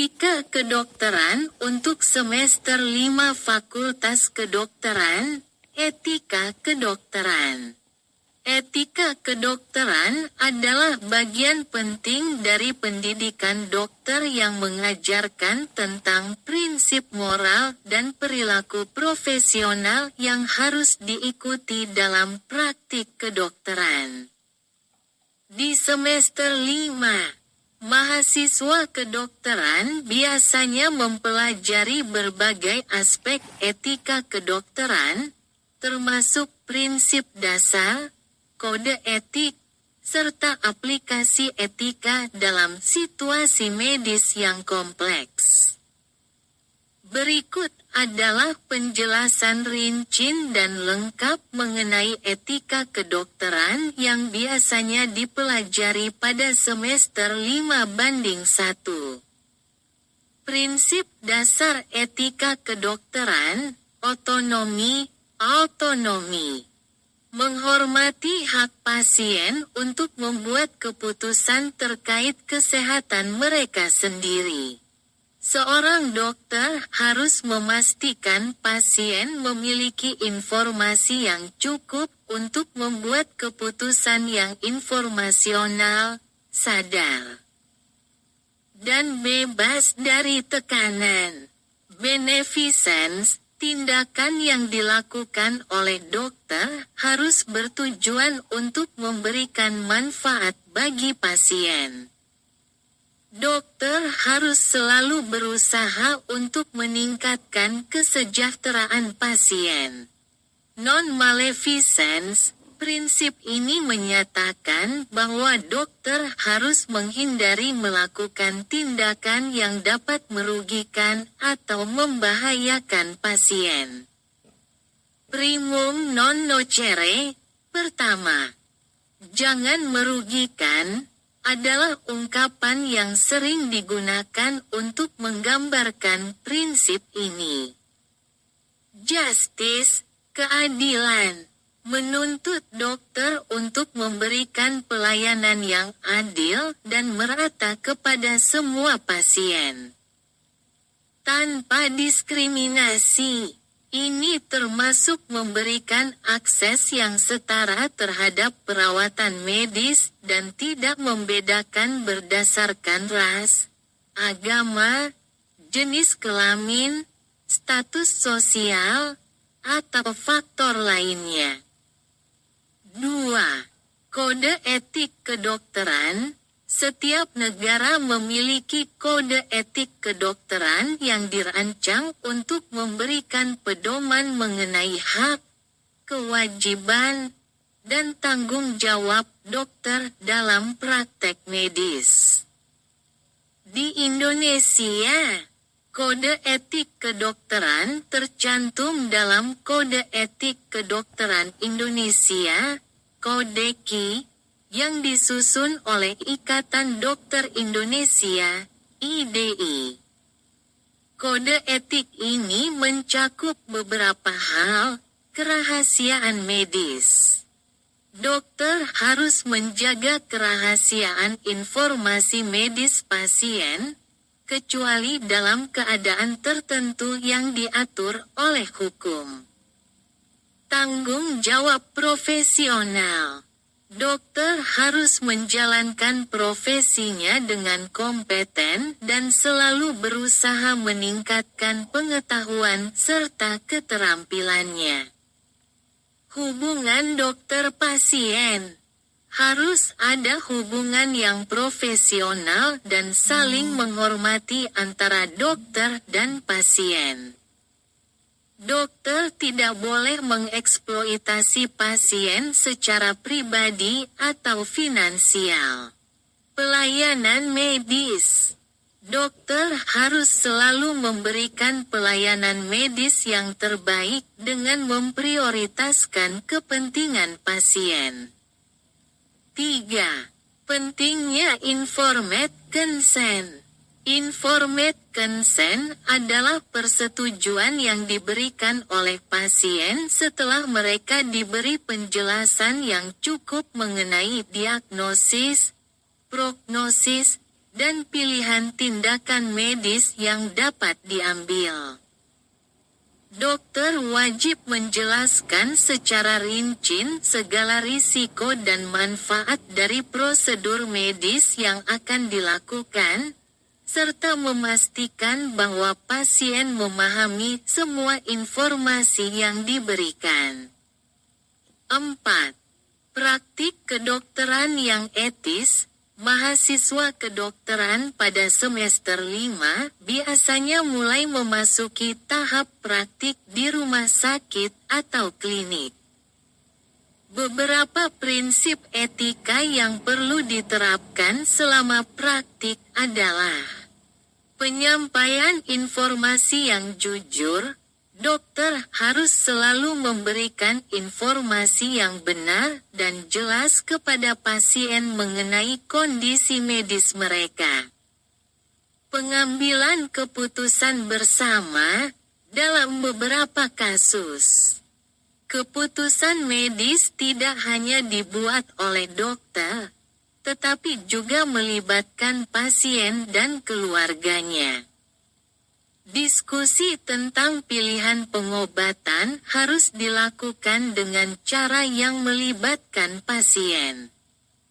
Etika Kedokteran untuk semester 5 Fakultas Kedokteran, Etika Kedokteran. Etika kedokteran adalah bagian penting dari pendidikan dokter yang mengajarkan tentang prinsip moral dan perilaku profesional yang harus diikuti dalam praktik kedokteran. Di semester 5, mahasiswa kedokteran biasanya mempelajari berbagai aspek etika kedokteran, termasuk prinsip dasar, kode etik, serta aplikasi etika dalam situasi medis yang kompleks. Berikut adalah penjelasan rinci dan lengkap mengenai etika kedokteran yang biasanya dipelajari pada semester 5/1. Prinsip dasar etika kedokteran, autonomi. Menghormati hak pasien untuk membuat keputusan terkait kesehatan mereka sendiri. Seorang dokter harus memastikan pasien memiliki informasi yang cukup untuk membuat keputusan yang informasional, sadar, dan bebas dari tekanan. Beneficence. Tindakan yang dilakukan oleh dokter harus bertujuan untuk memberikan manfaat bagi pasien. Dokter harus selalu berusaha untuk meningkatkan kesejahteraan pasien. Non-maleficence. Prinsip ini menyatakan bahwa dokter harus menghindari melakukan tindakan yang dapat merugikan atau membahayakan pasien. Primum non nocere. Pertama, jangan merugikan, adalah ungkapan yang sering digunakan untuk menggambarkan prinsip ini. Justice, keadilan. Menuntut dokter untuk memberikan pelayanan yang adil dan merata kepada semua pasien, tanpa diskriminasi. Ini termasuk memberikan akses yang setara terhadap perawatan medis dan tidak membedakan berdasarkan ras, agama, jenis kelamin, status sosial, atau faktor lainnya. 2. Kode etik kedokteran. Setiap negara memiliki kode etik kedokteran yang dirancang untuk memberikan pedoman mengenai hak, kewajiban, dan tanggung jawab dokter dalam praktek medis. Di Indonesia, kode etik kedokteran tercantum dalam Kode Etik Kedokteran Indonesia, Kodeki, yang disusun oleh Ikatan Dokter Indonesia, IDI. Kode etik ini mencakup beberapa hal, kerahasiaan medis. Dokter harus menjaga kerahasiaan informasi medis pasien, kecuali dalam keadaan tertentu yang diatur oleh hukum. Tanggung jawab profesional. Dokter harus menjalankan profesinya dengan kompeten dan selalu berusaha meningkatkan pengetahuan serta keterampilannya. Hubungan dokter-pasien. Harus ada hubungan yang profesional dan saling menghormati antara dokter dan pasien. Dokter tidak boleh mengeksploitasi pasien secara pribadi atau finansial. Pelayanan medis. Dokter harus selalu memberikan pelayanan medis yang terbaik dengan memprioritaskan kepentingan pasien. 3. Pentingnya informed consent. Informed consent adalah persetujuan yang diberikan oleh pasien setelah mereka diberi penjelasan yang cukup mengenai diagnosis, prognosis, dan pilihan tindakan medis yang dapat diambil. Dokter wajib menjelaskan secara rinci segala risiko dan manfaat dari prosedur medis yang akan dilakukan, serta memastikan bahwa pasien memahami semua informasi yang diberikan. 4. Praktik kedokteran yang etis. Mahasiswa kedokteran pada semester 5 biasanya mulai memasuki tahap praktik di rumah sakit atau klinik. Beberapa prinsip etika yang perlu diterapkan selama praktik adalah penyampaian informasi yang jujur. Dokter harus selalu memberikan informasi yang benar dan jelas kepada pasien mengenai kondisi medis mereka. Pengambilan keputusan bersama dalam beberapa kasus. Keputusan medis tidak hanya dibuat oleh dokter, tetapi juga melibatkan pasien dan keluarganya. Diskusi tentang pilihan pengobatan harus dilakukan dengan cara yang melibatkan pasien.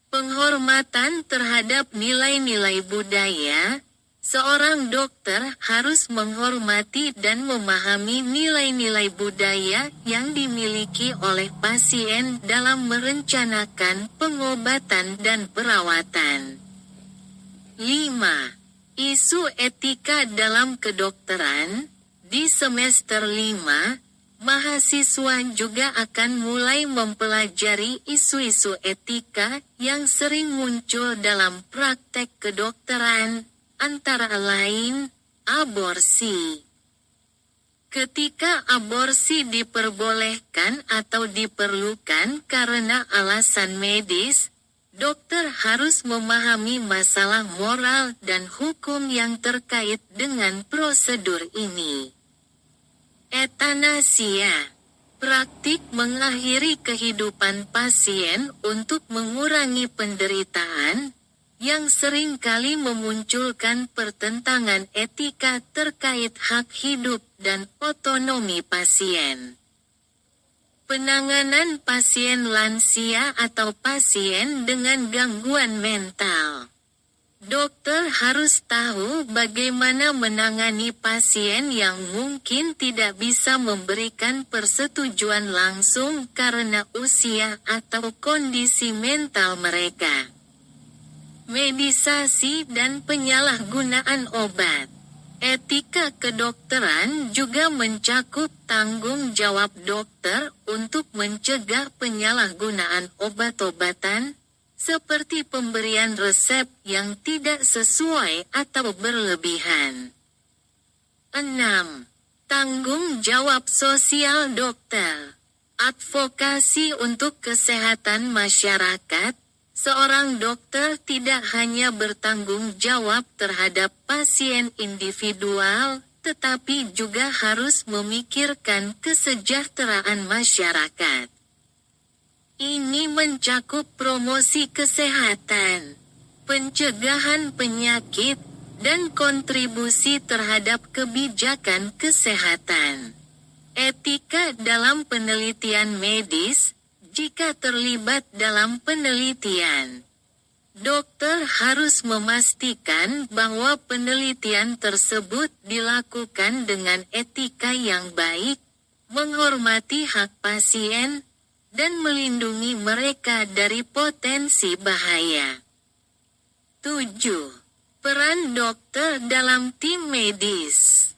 Penghormatan terhadap nilai-nilai budaya. Seorang dokter harus menghormati dan memahami nilai-nilai budaya yang dimiliki oleh pasien dalam merencanakan pengobatan dan perawatan. 5. Isu etika dalam kedokteran. Di semester 5, mahasiswa juga akan mulai mempelajari isu-isu etika yang sering muncul dalam praktek kedokteran, antara lain, aborsi. Ketika aborsi diperbolehkan atau diperlukan karena alasan medis, dokter harus memahami masalah moral dan hukum yang terkait dengan prosedur ini. Etanasia. Praktik mengakhiri kehidupan pasien untuk mengurangi penderitaan, yang sering kali memunculkan pertentangan etika terkait hak hidup dan otonomi pasien. Penanganan pasien lansia atau pasien dengan gangguan mental. Dokter harus tahu bagaimana menangani pasien yang mungkin tidak bisa memberikan persetujuan langsung karena usia atau kondisi mental mereka. Medisasi dan penyalahgunaan obat. Etika kedokteran juga mencakup tanggung jawab dokter untuk mencegah penyalahgunaan obat-obatan, seperti pemberian resep yang tidak sesuai atau berlebihan. 6. Tanggung jawab sosial dokter. Advokasi untuk kesehatan masyarakat. Seorang dokter tidak hanya bertanggung jawab terhadap pasien individual, tetapi juga harus memikirkan kesejahteraan masyarakat. Ini mencakup promosi kesehatan, pencegahan penyakit, dan kontribusi terhadap kebijakan kesehatan. Etika dalam penelitian medis. Jika terlibat dalam penelitian, dokter harus memastikan bahwa penelitian tersebut dilakukan dengan etika yang baik, menghormati hak pasien, dan melindungi mereka dari potensi bahaya. 7. Peran dokter dalam tim medis.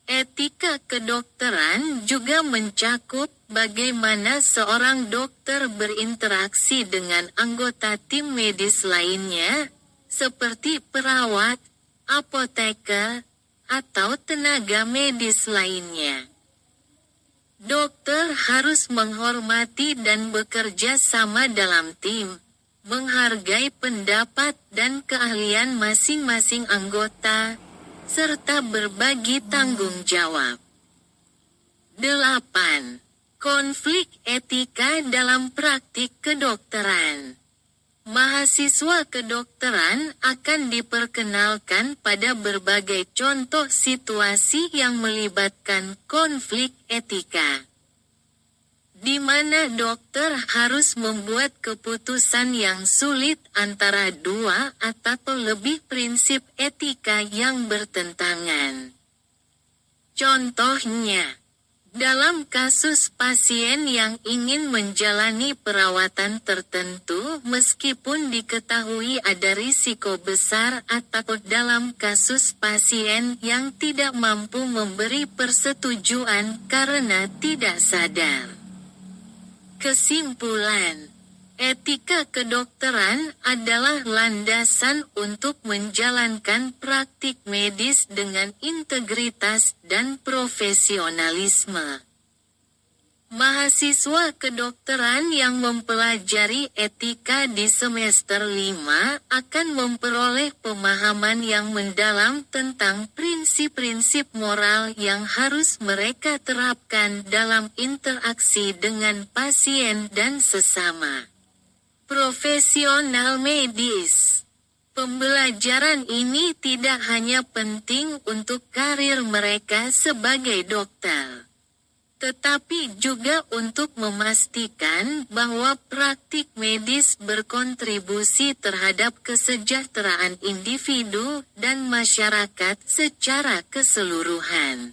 Etika kedokteran juga mencakup bagaimana seorang dokter berinteraksi dengan anggota tim medis lainnya, seperti perawat, apoteker, atau tenaga medis lainnya. Dokter harus menghormati dan bekerja sama dalam tim, menghargai pendapat dan keahlian masing-masing anggota, serta berbagi tanggung jawab. 8. Konflik etika dalam praktik kedokteran. Mahasiswa kedokteran akan diperkenalkan pada berbagai contoh situasi yang melibatkan konflik etika, di mana dokter harus membuat keputusan yang sulit antara dua atau lebih prinsip etika yang bertentangan. Contohnya, dalam kasus pasien yang ingin menjalani perawatan tertentu meskipun diketahui ada risiko besar, atau dalam kasus pasien yang tidak mampu memberi persetujuan karena tidak sadar. Kesimpulan, etika kedokteran adalah landasan untuk menjalankan praktik medis dengan integritas dan profesionalisme. Mahasiswa kedokteran yang mempelajari etika di semester 5 akan memperoleh pemahaman yang mendalam tentang prinsip-prinsip moral yang harus mereka terapkan dalam interaksi dengan pasien dan sesama profesional medis. Pembelajaran ini tidak hanya penting untuk karir mereka sebagai dokter, tetapi juga untuk memastikan bahwa praktik medis berkontribusi terhadap kesejahteraan individu dan masyarakat secara keseluruhan.